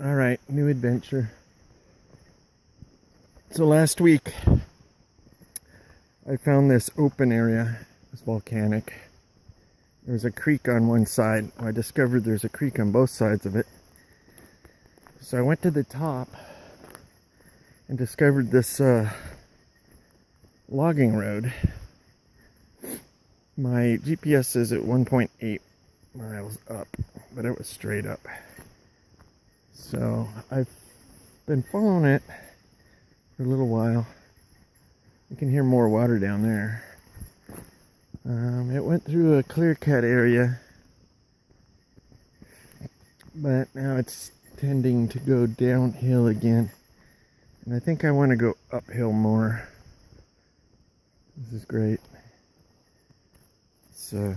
Alright, new adventure. So last week, I found this open area. It's volcanic. There was a creek on one side. I discovered there's a creek on both sides of it. So I went to the top and discovered this logging road. My GPS says at 1.8 miles up, but it was straight up. So I've been following it for a little while. You can hear more water down there. It went through a clear-cut area, but now it's tending to go downhill again. And I think I want to go uphill more. This is great. So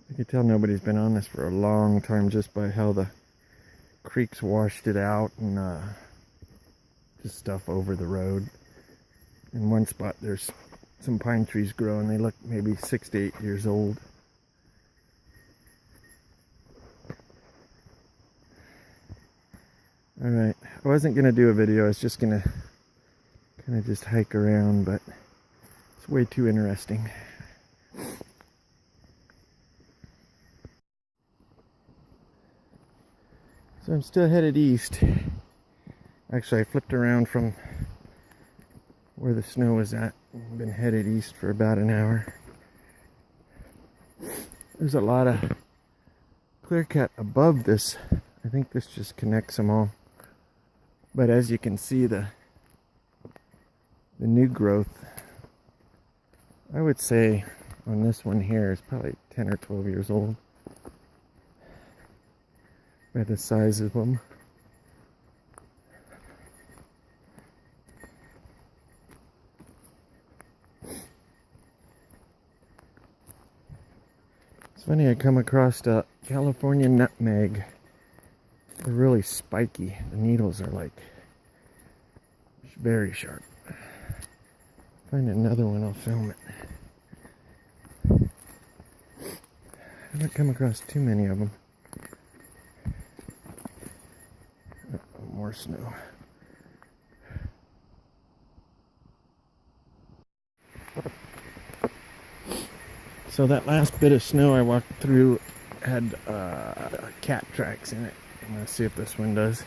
you can tell nobody's been on this for a long time just by how the creeks washed it out and just stuff over the road. In one spot there's some pine trees growing. They look maybe 6 to 8 years old. Alright, I wasn't going to do a video. I was just going to kind of just hike around, but it's way too interesting. So I'm still headed east. Actually, I flipped around from where the snow was at. I've been headed east for about an hour. There's a lot of clear cut above this. I think this just connects them all. But as you can see, the new growth, I would say on this one here is probably 10 or 12 years old by the size of them. It's funny, I come across a California nutmeg. They're really spiky. The needles are like very sharp. Find another one, I'll film it. I haven't come across too many of them. More snow. So that last bit of snow I walked through had cat tracks in it. I'm going to see if this one does.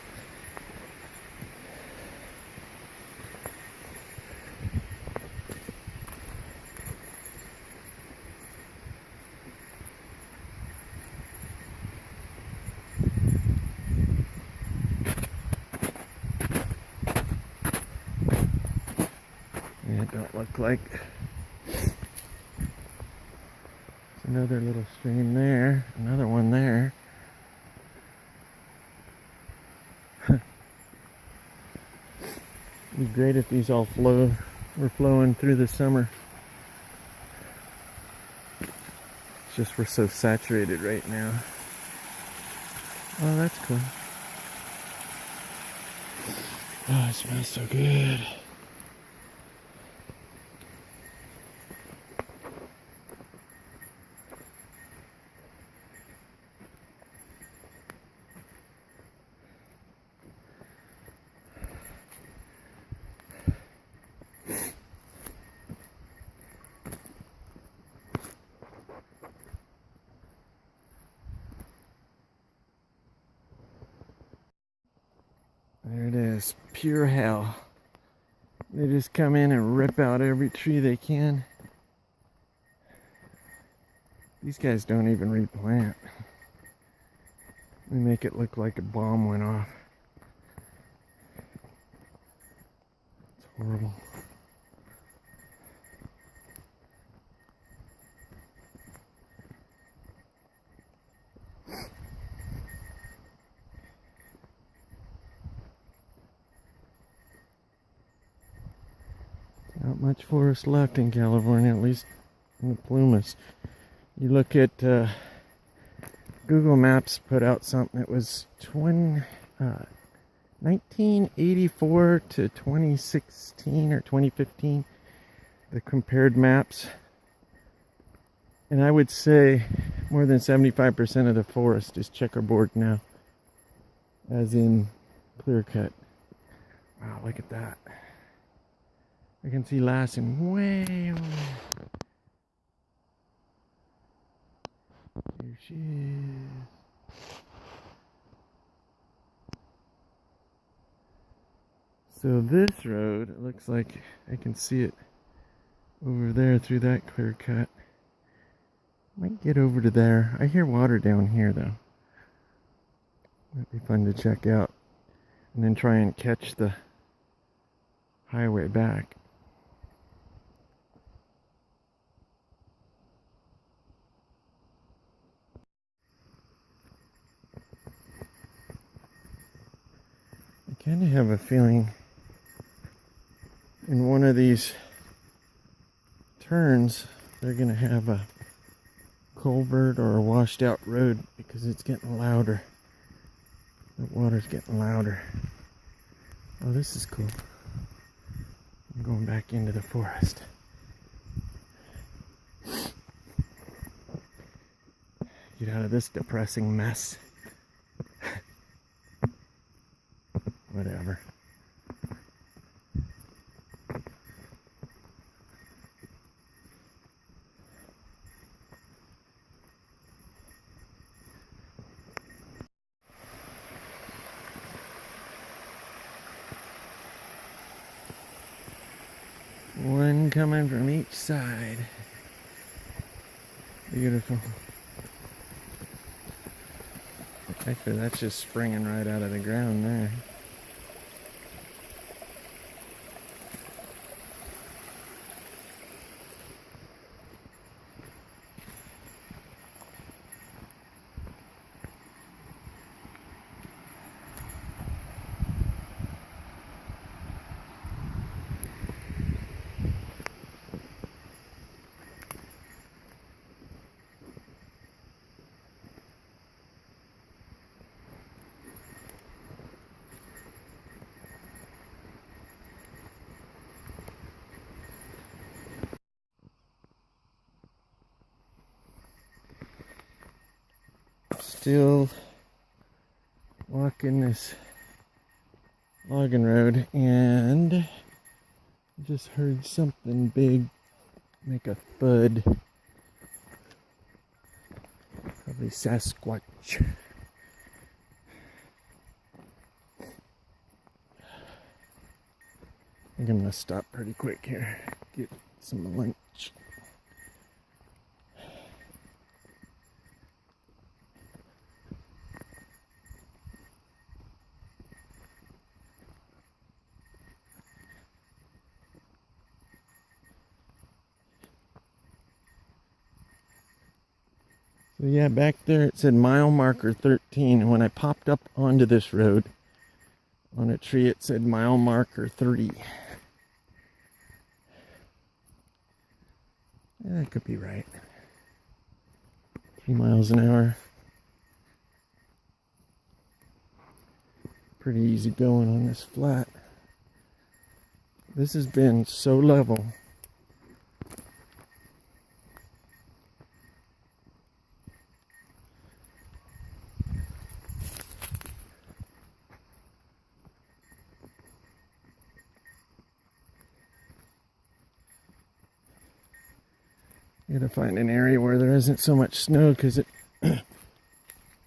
Yeah, it don't look like. There's another little stream there, another one there. It'd be great if these all were flowing through the summer. It's just we're so saturated right now. Oh, that's cool. Oh, it smells so good. There it is, pure hell. They just come in and rip out every tree they can. These guys don't even replant. They make it look like a bomb went off. It's horrible. Not much forest left in California, at least in the Plumas. You look at Google Maps put out something that was 1984 to 2016 or 2015. The compared maps. And I would say more than 75% of the forest is checkerboard now, as in clear cut. Wow, look at that. I can see Lassen way over there. Here she is. So this road, it looks like I can see it over there through that clear cut. Might get over to there. I hear water down here though. Might be fun to check out. And then try and catch the highway back. I kind of have a feeling in one of these turns they're going to have a culvert or a washed out road because it's getting louder. The water's getting louder. Oh, this is cool. I'm going back into the forest. Get out of this depressing mess. Whatever. One coming from each side. Beautiful. Actually, that's just springing right out of the ground there. Still walking this logging road, and I just heard something big make a thud. Probably Sasquatch. I think I'm gonna stop pretty quick here, get some lunch. So yeah, back there it said mile marker 13, and when I popped up onto this road, on a tree it said mile marker 3. Yeah, that could be right. 3 miles an hour. Pretty easy going on this flat. This has been so level. I gotta find an area where there isn't so much snow, because it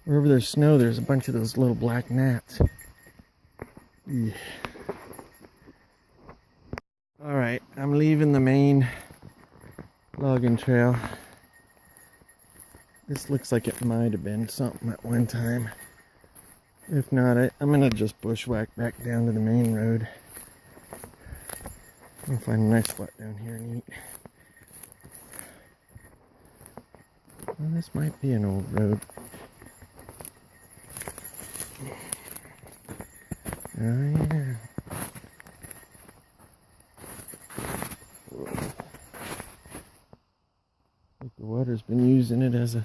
wherever there's snow there's a bunch of those little black gnats. Yeah. Alright, I'm leaving the main logging trail. This looks like it might have been something at one time. If not, I'm gonna just bushwhack back down to the main road. I'll find a nice spot down here and eat. Well, this might be an old road. Oh yeah. Whoa. I think the water's been using it as a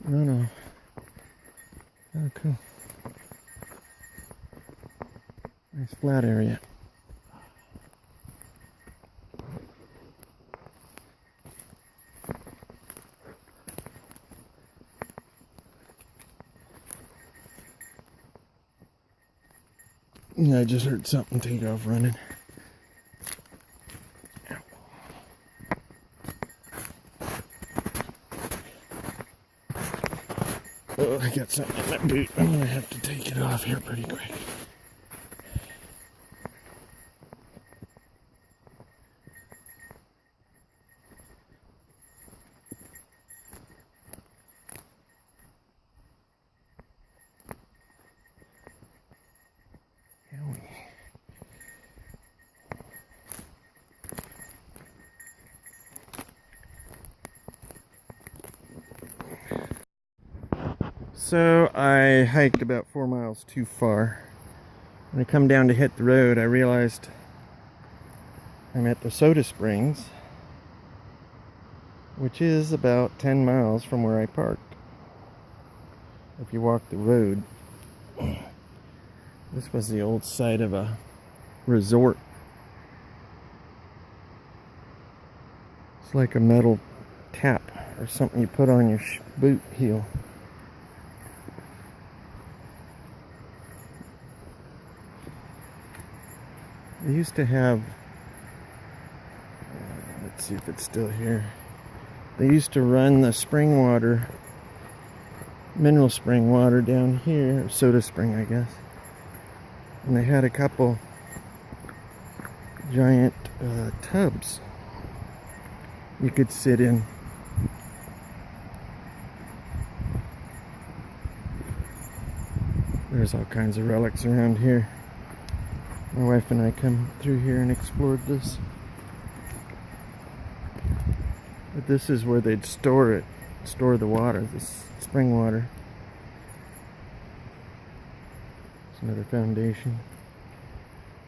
runoff. Oh, cool. Nice flat area. Yeah, I just heard something take off running. Oh, I got something in my boot. I'm gonna have to take it off here pretty quick. So I hiked about 4 miles too far. When I come down to hit the road, I realized I'm at the Soda Springs, which is about 10 miles from where I parked. If you walk the road, this was the old site of a resort. It's like a metal tap or something you put on your boot heel. They used to have, let's see if it's still here. They used to run the spring water, mineral spring water down here, or soda spring, I guess. And they had a couple giant tubs you could sit in. There's all kinds of relics around here. My wife and I come through here and explored this. But this is where they'd store the water, this spring water. It's another foundation.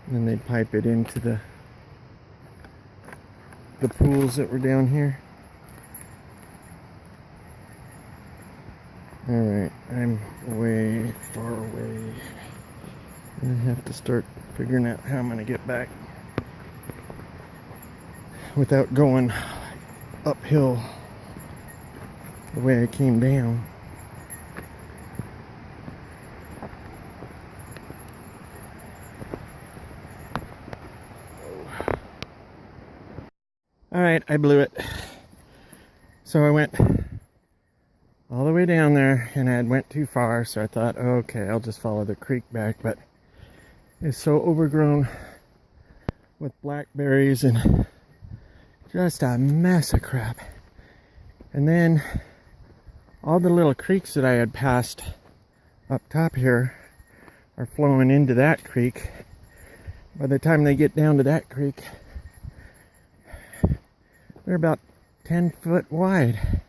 And then they'd pipe it into the pools that were down here. Alright, I'm way far away. I have to start figuring out how I'm going to get back without going uphill the way I came down. Alright, I blew it. So I went all the way down there and I went too far, so I thought, okay, I'll just follow the creek back, but it's so overgrown with blackberries and just a mess of crap. And then all the little creeks that I had passed up top here are flowing into that creek. By the time they get down to that creek, they're about 10 foot wide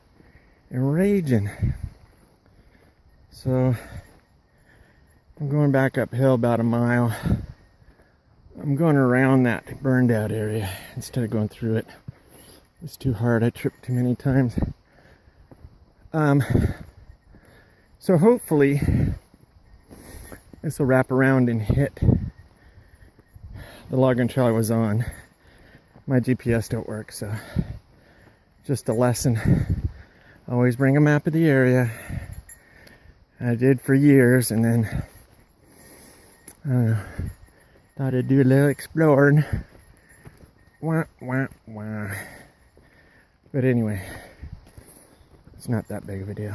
and raging. So I'm going back uphill about a mile. I'm going around that burned out area instead of going through it. It's too hard. I tripped too many times. So hopefully this will wrap around and hit the logging trail I was on. My GPS don't work, so just a lesson. Always bring a map of the area. I did for years, and then I don't know, thought I'd do a little exploring. Wah, wah, wah. But anyway, it's not that big of a deal.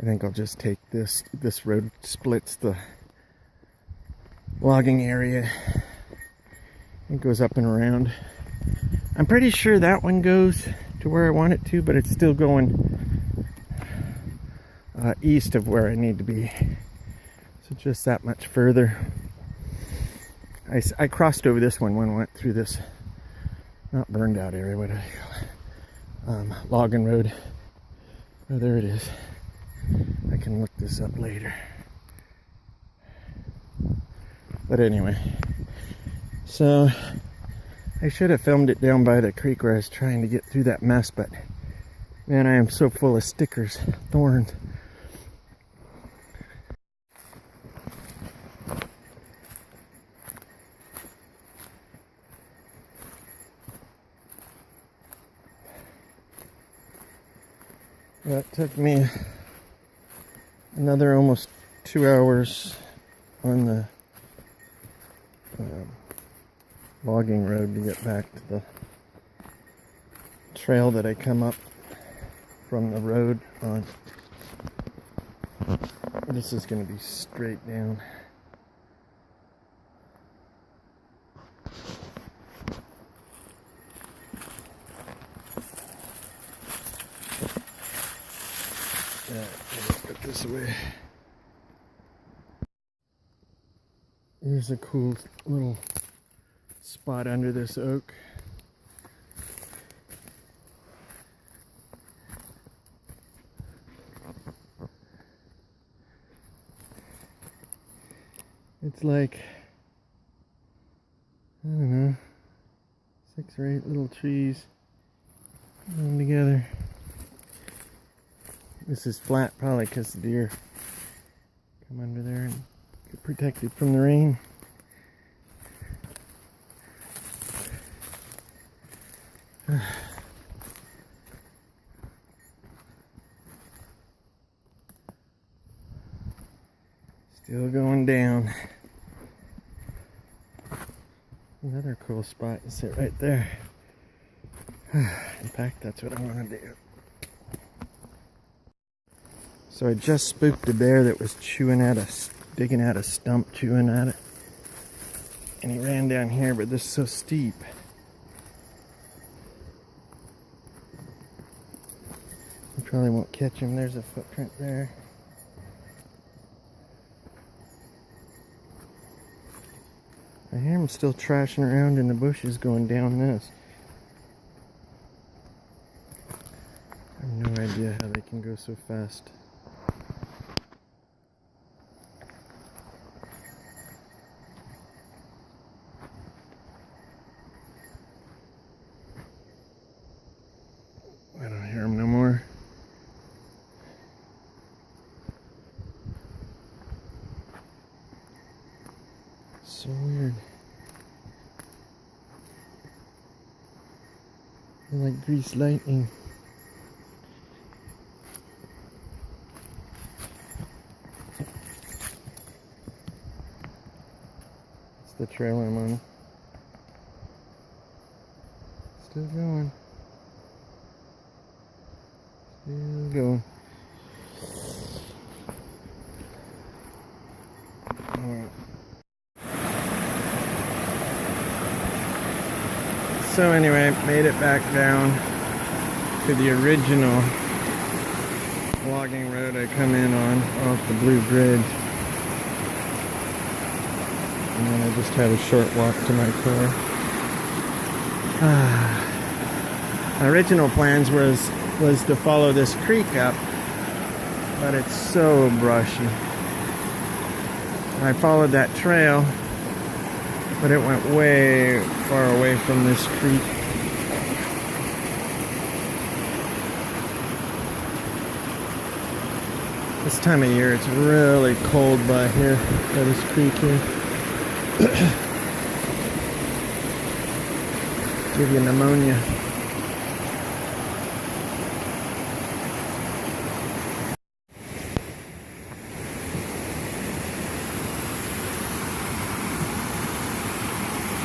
I think I'll just take this road splits the logging area. It goes up and around. I'm pretty sure that one goes to where I want it to, but it's still going east of where I need to be. So just that much further. I crossed over this one when I went through this, not burned out area, what do I call it? Logging road. Oh, there it is. I can look this up later. But anyway, so I should have filmed it down by the creek where I was trying to get through that mess, but man, I am so full of stickers, thorns. That took me another almost 2 hours on the logging road to get back to the trail that I come up from the road on. This is going to be straight down. Put this away. Here's a cool little spot under this oak. It's like, I don't know, 6 or 8 little trees going together. This is flat probably because the deer come under there and get protected from the rain. Still going down. Another cool spot to sit right there. In fact, that's what I want to do. So I just spooked a bear that was digging at a stump, chewing at it. And he ran down here, but this is so steep. You probably won't catch him. There's a footprint there. I hear him still trashing around in the bushes going down this. I have no idea how they can go so fast. I don't hear him no more. So weird. They're like greased lightning. It's the trail I'm on. Still going. Still going. Alright. So anyway, made it back down to the original logging road I come in on off the Blue Bridge. And then I just had a short walk to my car. My original plans was to follow this creek up, but it's so brushy. I followed that trail, but it went way far away from this creek. This time of year, it's really cold by here, by this creek here. Give you pneumonia.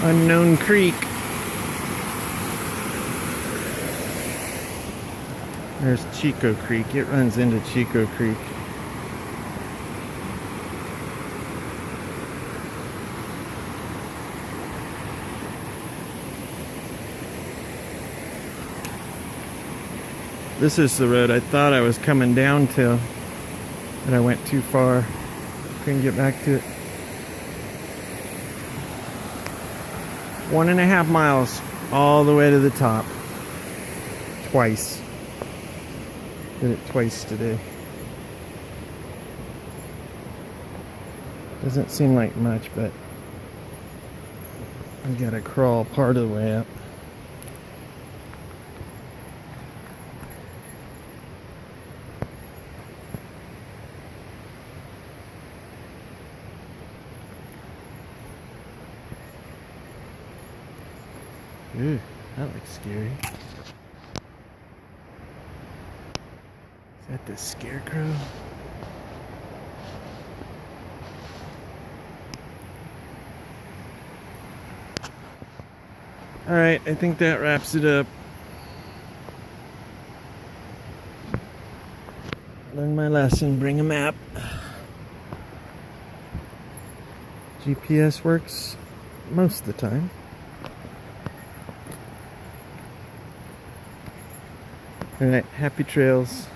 Unknown creek. There's Chico Creek. It runs into Chico Creek. This is the road I thought I was coming down to, but I went too far. Couldn't get back to it. 1.5 miles all the way to the top. Twice. Did it twice today. Doesn't seem like much, but I gotta crawl part of the way up. Ooh, that looks scary. Is that the scarecrow? Alright, I think that wraps it up. Learn my lesson, bring a map. GPS works most of the time. Alright, happy trails.